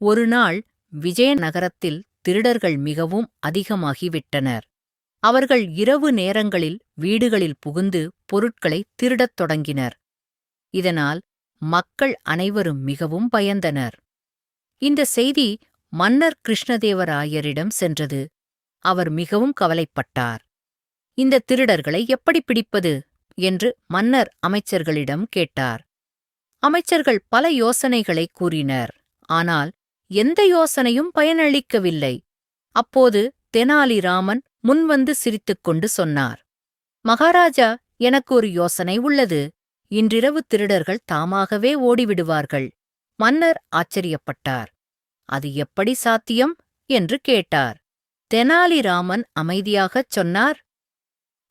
ஒருநாள் விஜயநகரத்தில் திருடர்கள் மிகவும் அதிகமாகிவிட்டனர். அவர்கள் இரவு நேரங்களில் வீடுகளில் புகுந்து பொருட்களை திருடத் தொடங்கினர். இதனால் மக்கள் அனைவரும் மிகவும் பயந்தனர். இந்த செய்தி மன்னர் கிருஷ்ணதேவராயரிடம் சென்றது. அவர் மிகவும் கவலைப்பட்டார். இந்த திருடர்களை எப்படி பிடிப்பது என்று மன்னர் அமைச்சர்களிடம் கேட்டார். அமைச்சர்கள் பல யோசனைகளை கூறினர். ஆனால் எந்த யோசனையும் பயனளிக்கவில்லை. அப்போது தெனாலிராமன் முன்வந்து சிரித்துக்கொண்டு சொன்னார், மகாராஜா, எனக்கு ஒரு யோசனை உள்ளது. இன்றிரவு திருடர்கள் தாமாகவே ஓடிவிடுவார்கள். மன்னர் ஆச்சரியப்பட்டார். அது எப்படி சாத்தியம் என்று கேட்டார். தெனாலிராமன் அமைதியாகச் சொன்னார்,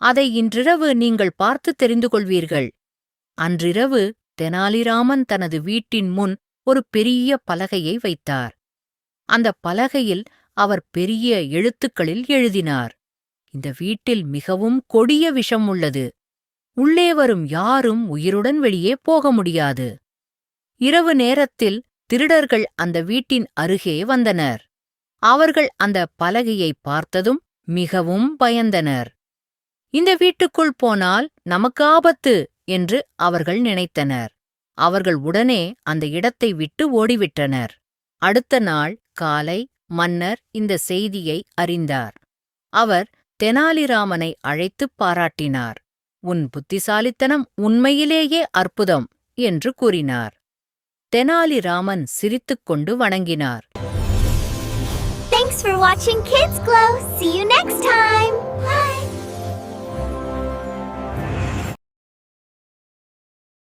அதை இன்றிரவு நீங்கள் பார்த்து தெரிந்து கொள்வீர்கள். அன்றிரவு தெனாலிராமன் தனது வீட்டின் முன் ஒரு பெரிய பலகையை வைத்தார். அந்த பலகையில் அவர் பெரிய எழுத்துக்களில் எழுதினார், இந்த வீட்டில் மிகவும் கொடிய விஷம் உள்ளது. உள்ளே வரும் யாரும் உயிருடன் வெளியே போக முடியாது. இரவு நேரத்தில் திருடர்கள் அந்த வீட்டின் அருகே வந்தனர். அவர்கள் அந்த பலகையை பார்த்ததும் மிகவும் பயந்தனர். இந்த வீட்டுக்குள் போனால் நமக்கு ஆபத்து என்று அவர்கள் நினைத்தனர். அவர்கள் உடனே அந்த இடத்தை விட்டு ஓடிவிட்டனர். அடுத்த நாள் காலை மன்னர் இந்த செய்தியை அறிந்தார். அவர் தெனாலிராமனை அழைத்துப் பாராட்டினார். உன் புத்திசாலித்தனம் உண்மையிலேயே அற்புதம் என்று கூறினார். தெனாலிராமன் சிரித்துக்கொண்டு வணங்கினார். Thanks for watching Kids Glow. See you next time.